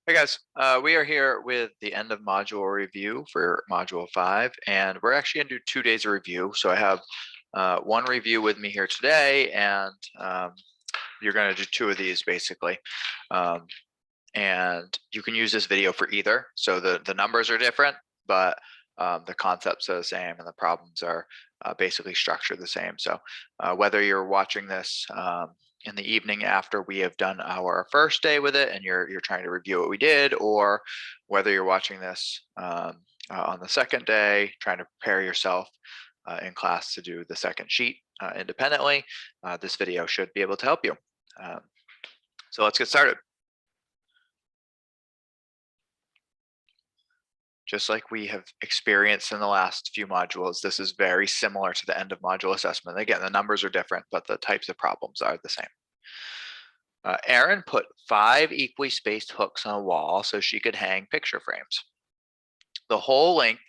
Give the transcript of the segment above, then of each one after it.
Hey guys, we are here with the end of module review for module 5, and we're actually going to do 2 days of review. So I have one review with me here today, and you're going to do two of these basically. Um, and you can use this video for either. So the numbers are different, but the concepts are the same, and the problems are basically structured the same. So whether you're watching this in the evening after we have done our first day with it and you're trying to review what we did, or whether you're watching this on the second day trying to prepare yourself in class to do the second sheet independently, this video should be able to help you. So let's get started. Just like we have experienced in the last few modules, this is very similar to the end of module assessment. Again, the numbers are different, but the types of problems are the same. Erin put 5 equally spaced hooks on a wall so she could hang picture frames. The whole length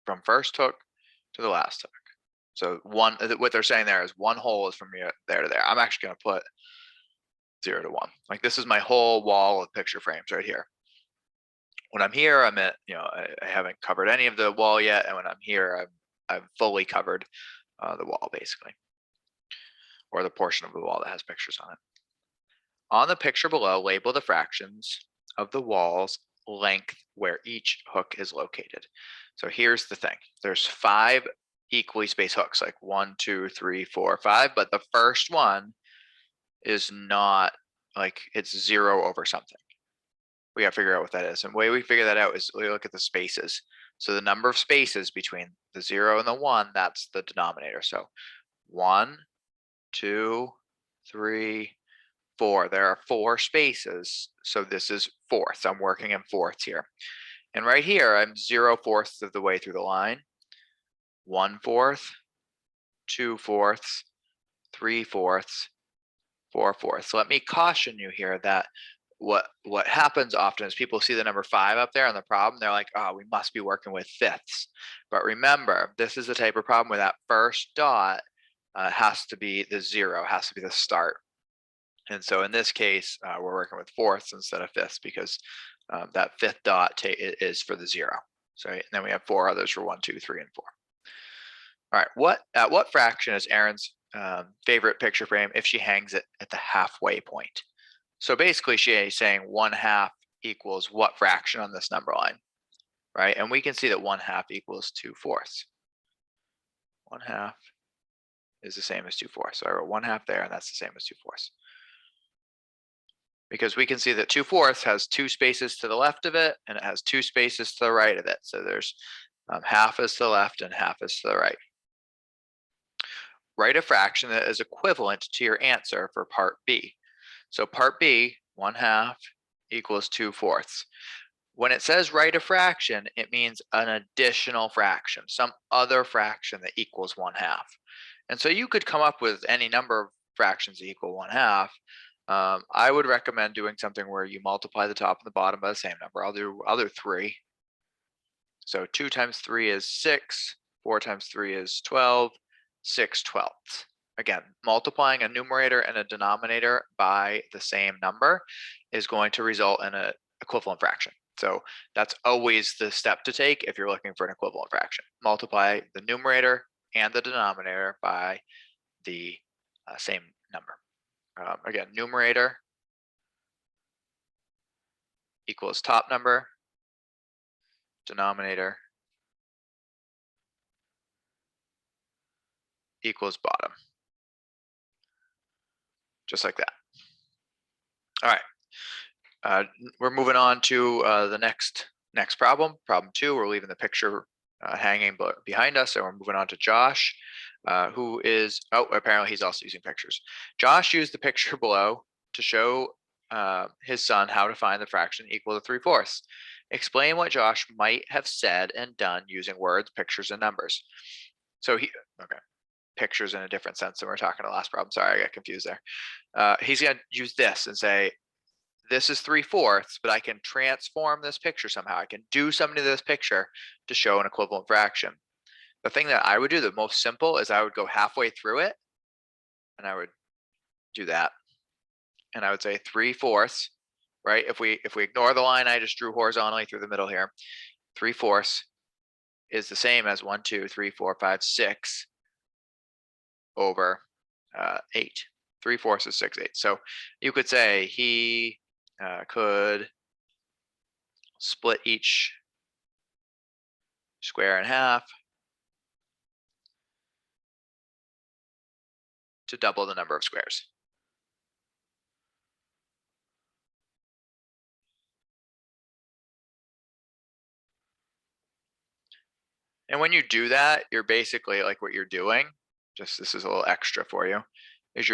from first hook to the last hook. So what they're saying there is one hole is from there to there. I'm actually going to put 0 to 1. Like this is my whole wall of picture frames right here. When I'm here, I'm at, I haven't covered any of the wall yet. And when I'm here, I've fully covered the wall basically, or the portion of the wall that has pictures on it. On the picture below, label the fractions of the wall's length where each hook is located. So here's the thing. There's 5 equally spaced hooks, like 1, 2, 3, 4, 5, but the first one is not, like, it's 0 over something. We got to figure out what that is. And the way we figure that out is we look at the spaces. So the number of spaces between the 0 and the 1, that's the denominator. So 1, 2, 3, 4. There are 4 spaces. So this is fourths. I'm working in fourths here. And right here, I'm 0/4 of the way through the line. 1/4, 2/4, 3/4, 4/4. Let me caution you here that what happens often is people see the number 5 up there on the problem. They're like, oh, we must be working with fifths. But remember, this is the type of problem where that first dot has to be the 0, has to be the start. And so in this case, we're working with fourths instead of fifths because that fifth dot is for the 0. So and then we have 4 others for 1, 2, 3, and 4. All right, at what fraction is Erin's favorite picture frame if she hangs it at the halfway point? So basically she's saying 1/2 equals what fraction on this number line, right? And we can see that 1/2 equals 2/4. 1/2 is the same as 2/4. So I wrote 1/2 there, and that's the same as 2/4. Because we can see that 2/4 has 2 spaces to the left of it, and it has 2 spaces to the right of it. So there's half is to the left and half is to the right. Write a fraction that is equivalent to your answer for part B. So part B, 1/2 equals 2/4. When it says write a fraction, it means an additional fraction, some other fraction that equals 1/2. And so you could come up with any number of fractions that equal 1/2. I would recommend doing something where you multiply the top and the bottom by the same number. I'll do 3. So 2 times 3 is 6, 4 times 3 is 12, 6/12. Again, multiplying a numerator and a denominator by the same number is going to result in an equivalent fraction. So that's always the step to take if you're looking for an equivalent fraction. Multiply the numerator and the denominator by the same number. Again, numerator equals top number, denominator equals bottom. Just like that. All right. We're moving on to the next problem, problem 2. We're leaving the picture hanging behind us, and we're moving on to Josh, who is, apparently he's also using pictures. Josh used the picture below to show his son how to find the fraction equal to 3/4. Explain what Josh might have said and done using words, pictures, and numbers. So pictures in a different sense than we were talking the last problem. Sorry, I got confused there. He's going to use this and say, this is 3/4, but I can transform this picture somehow. I can do something to this picture to show an equivalent fraction. The thing that I would do, the most simple, is I would go halfway through it, and I would do that. And I would say 3/4, right? If we ignore the line I just drew horizontally through the middle here, 3/4 is the same as 1, 2, 3, 4, 5, 6 over 8. 3/4 is 6/8. So you could say he could split each square in half to double the number of squares. And when you do that, you're basically like what you're doing, just this is a little extra for you, is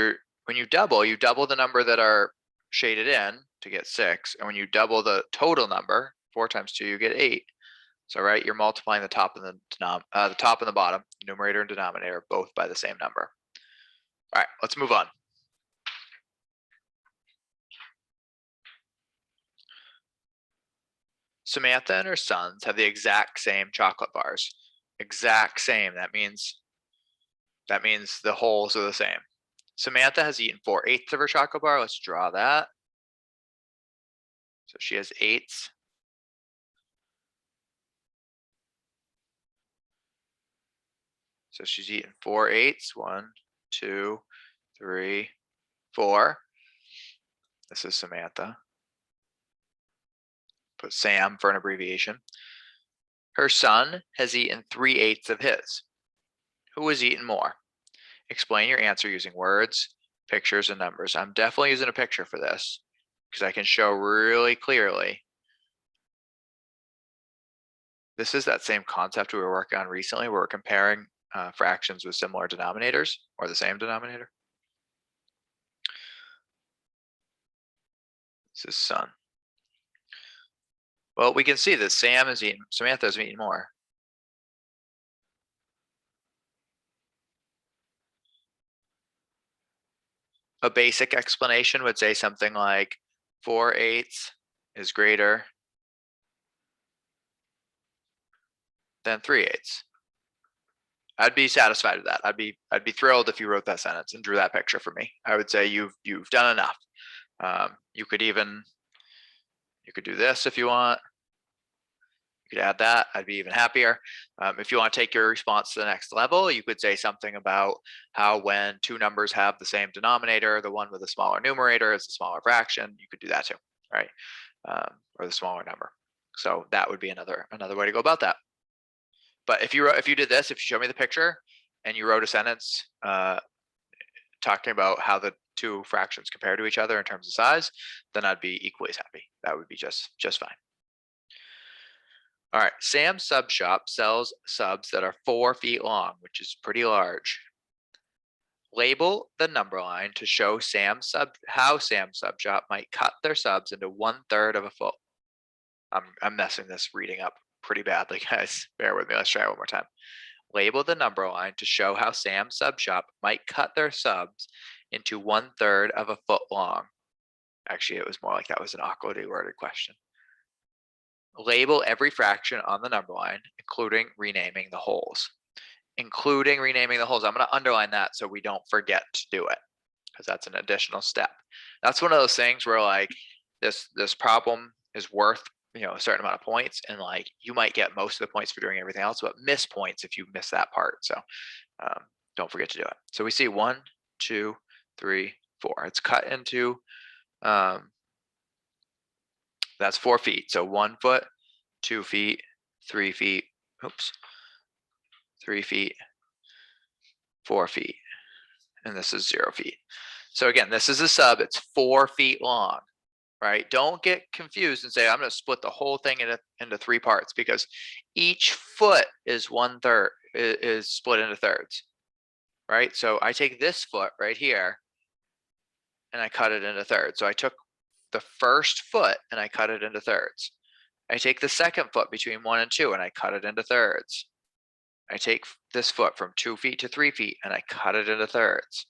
when you double the number that are shaded in to get 6. And when you double the total number, 4 times 2, you get 8. So right, you're multiplying the top and the top and the bottom, numerator and denominator, both by the same number. All right, let's move on. Samantha and her sons have the exact same chocolate bars. Exact same. That means the holes are the same. Samantha has eaten 4/8 of her chocolate bar. Let's draw that. So she has 8s. So she's eaten 4/8. 1, 2, 3, 4. This is Samantha. Put Sam for an abbreviation. Her son has eaten 3/8 of his. Who has eaten more? Explain your answer using words, pictures, and numbers. I'm definitely using a picture for this because I can show really clearly. This is that same concept we were working on recently where we're comparing fractions with similar denominators or the same denominator. This is son. Well, we can see that Samantha is eating more. A basic explanation would say something like 4/8 is greater than 3/8. I'd be satisfied with that. I'd be thrilled if you wrote that sentence and drew that picture for me. I would say you've done enough. You could do this if you want. You could add that. I'd be even happier. If you want to take your response to the next level, you could say something about how when two numbers have the same denominator, the one with a smaller numerator is a smaller fraction. You could do that too, right? Or the smaller number. So that would be another way to go about that. But if you did this, if you show me the picture and you wrote a sentence talking about how the two fractions compare to each other in terms of size, then I'd be equally as happy. That would be just fine. All right, Sam's Sub Shop sells subs that are 4 feet long, which is pretty large. Label the number line to show how Sam's Sub Shop might cut their subs into 1/3 of a foot. I'm messing this reading up pretty badly, guys. Bear with me. Let's try it one more time. Label the number line to show how Sam's Sub Shop might cut their subs into 1/3 of a foot long. Actually, it was more like that was an awkwardly worded question. Label every fraction on the number line, including renaming the holes. Including renaming the holes. I'm going to underline that so we don't forget to do it because that's an additional step. That's one of those things where like this problem is worth a certain amount of points, and like you might get most of the points for doing everything else, but miss points if you miss that part. So don't forget to do it. So we see 1, 2, 3, 4. It's cut into that's 4 feet. So 1 foot, 2 feet, 3 feet. Oops. 3 feet, 4 feet, and this is 0 feet. So again, this is a sub. It's 4 feet long, right? Don't get confused and say I'm going to split the whole thing into 3 parts because each foot is 1/3 is split into thirds, right? So I take this foot right here and I cut it into thirds. So I took the first foot and I cut it into thirds. I take the second foot between 1 and 2 and I cut it into thirds. I take this foot from 2 feet to 3 feet and I cut it into thirds.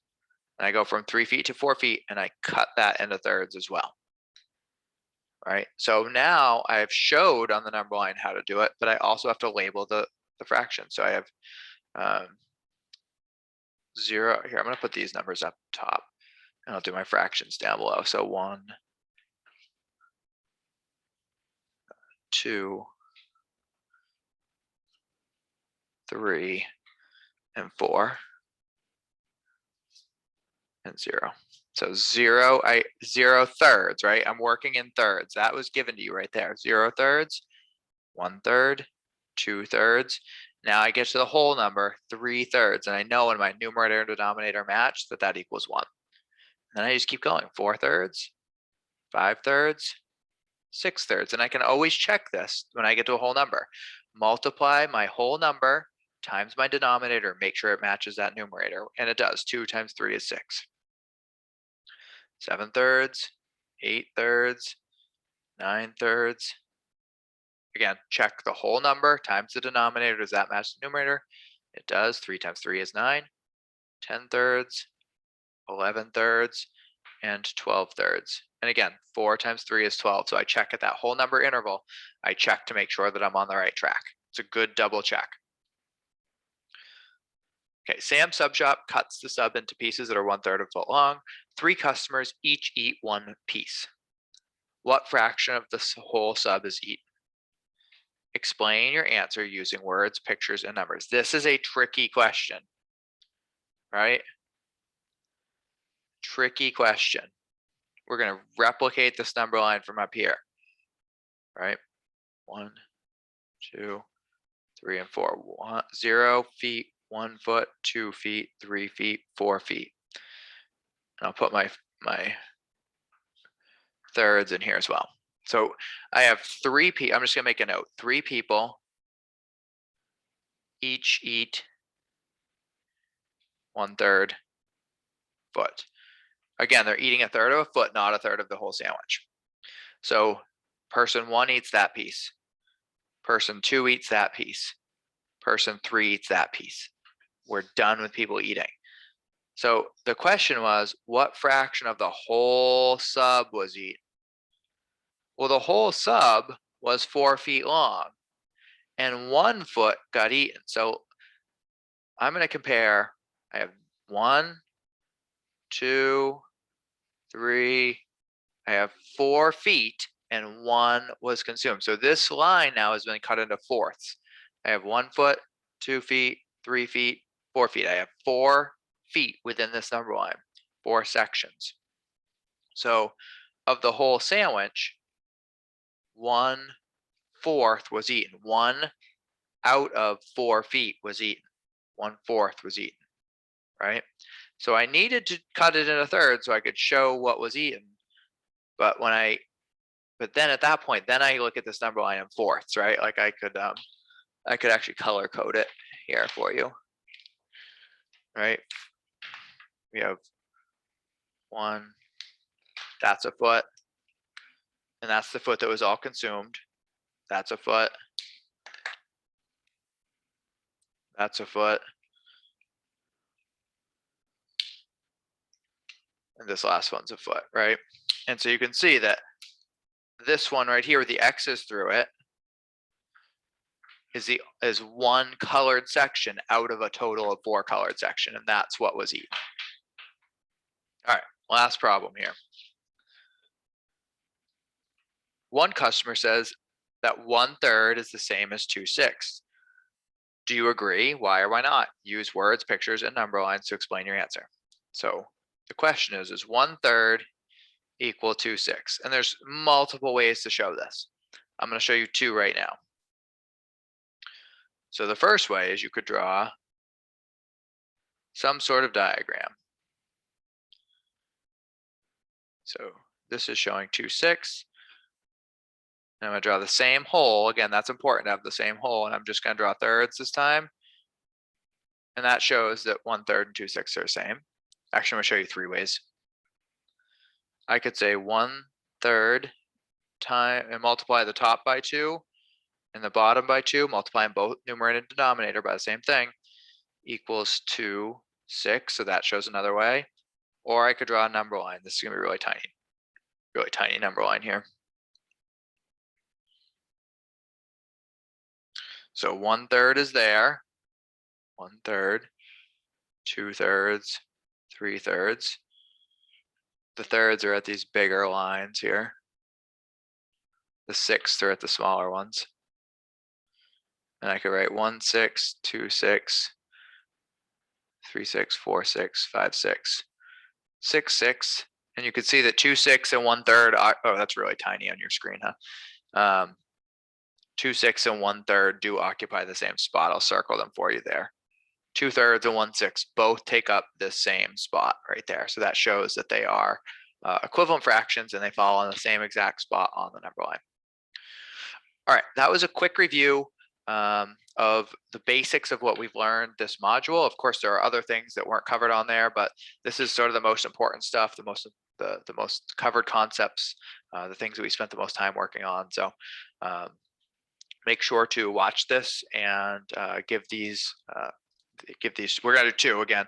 And I go from 3 feet to 4 feet and I cut that into thirds as well. Right. So now I've showed on the number line how to do it, but I also have to label the fraction. So I have 0 here. I'm going to put these numbers up top and I'll do my fractions down below. So 1, 2, 3, and 4, and 0. So 0 thirds, right? I'm working in thirds. That was given to you right there. 0 thirds, 1/3, 2 thirds. Now I get to the whole number, 3 thirds, and I know when my numerator and denominator match that equals 1. And then I just keep going. 4 thirds, 5 thirds, 6 thirds, and I can always check this when I get to a whole number. Multiply my whole number times my denominator, make sure it matches that numerator, and it does. 2 times 3 is 6. 7 thirds, 8 thirds, 9 thirds. Again, check the whole number times the denominator. Does that match the numerator? It does. 3 times 3 is 9. 10 thirds, 11 thirds, and 12 thirds. And again, 4 times 3 is 12. So I check at that whole number interval. I check to make sure that I'm on the right track. It's a good double check. Okay, Sam's sub shop cuts the sub into pieces that are 1/3 of a foot long. 3 customers each eat 1 piece. What fraction of the whole sub is eaten? Explain your answer using words, pictures, and numbers. This is a tricky question, right? Tricky question. We're going to replicate this number line from up here, right? 1, 2, 3, and 4. 0 feet, 1 foot, 2 feet, 3 feet, 4 feet. And I'll put my thirds in here as well. So I have 3 people. I'm just going to make a note. 3 people each eat 1/3 foot. Again, they're eating 1/3 of a foot, not 1/3 of the whole sandwich. So person 1 eats that piece. Person 2 eats that piece. Person 3 eats that piece. We're done with people eating. So the question was, what fraction of the whole sub was eaten? Well, the whole sub was 4 feet long, and 1 foot got eaten. So I'm going to compare. I have 1, 2, 3. I have 4 feet, and 1 was consumed. So this line now has been cut into fourths. I have 1 foot, 2 feet, 3 feet, 4 feet. I have 4 feet within this number line, 4 sections. So of the whole sandwich, 1/4 was eaten. 1 out of 4 feet was eaten. 1/4 was eaten, right? So I needed to cut it in a third so I could show what was eaten. But then at that point, then I look at this number line in fourths, right? Like I could actually color code it here for you, right? We have 1, that's a foot, and that's the foot that was all consumed. That's a foot. That's a foot. And this last one's a foot, right? And so you can see that this one right here with the X's through it is 1 colored section out of a total of 4 colored section, and that's what was eaten. All right, last problem here. One customer says that 1/3 is the same as 2/6. Do you agree? Why or why not? Use words, pictures, and number lines to explain your answer. So the question is 1/3 equal 2/6? And there's multiple ways to show this. I'm going to show you 2 right now. So the first way is you could draw some sort of diagram. So this is showing 2/6. I'm going to draw the same hole. Again, that's important to have the same hole. And I'm just going to draw thirds this time. And that shows that 1/3 and 2/6 are the same. Actually, I'm going to show you 3 ways. I could say 1/3 time and multiply the top by 2 and the bottom by 2, multiplying both numerator and denominator by the same thing, equals 2/6. So that shows another way. Or I could draw a number line. This is going to be really tiny number line here. So 1/3 is there. 1/3, 2/3, 3/3. The thirds are at these bigger lines here. The 6th are at the smaller ones. And I could write 1, 6, 2, 6, 3, 6, 4, 6, 5, 6, 6, 6. And you can see that 2, 6 and 1/3 are, oh, that's really tiny on your screen, huh? 2, 6 and 1/3 do occupy the same spot. I'll circle them for you there. 2/3 and 1/6 both take up the same spot right there. So that shows that they are equivalent fractions and they fall on the same exact spot on the number line. All right, that was a quick review of the basics of what we've learned this module. Of course, there are other things that weren't covered on there, but this is sort of the most important stuff, the most covered concepts, the things that we spent the most time working on. So make sure to watch this and give these, we're going to do 2 again,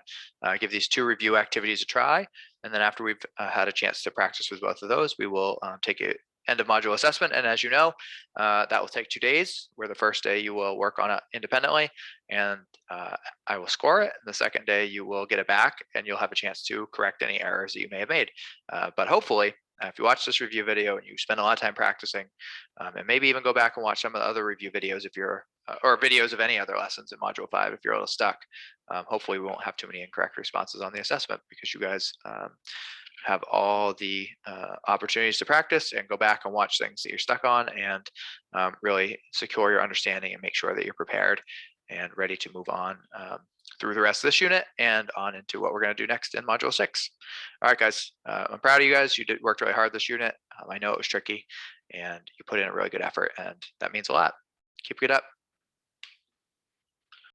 give these 2 review activities a try. And then after we've had a chance to practice with both of those, we will take a end of module assessment. And as you know, that will take 2 days, where the first day you will work on it independently and I will score it. And the second day you will get it back and you'll have a chance to correct any errors that you may have made. But hopefully, if you watch this review video and you spend a lot of time practicing, and maybe even go back and watch some of the other review videos if you're, or videos of any other lessons in Module 5 if you're a little stuck, hopefully we won't have too many incorrect responses on the assessment because you guys have all the opportunities to practice and go back and watch things that you're stuck on and really secure your understanding and make sure that you're prepared and ready to move on through the rest of this unit and on into what we're going to do next in Module 6. All right, guys, I'm proud of you guys. You worked really hard this unit. I know it was tricky and you put in a really good effort and that means a lot. Keep it up.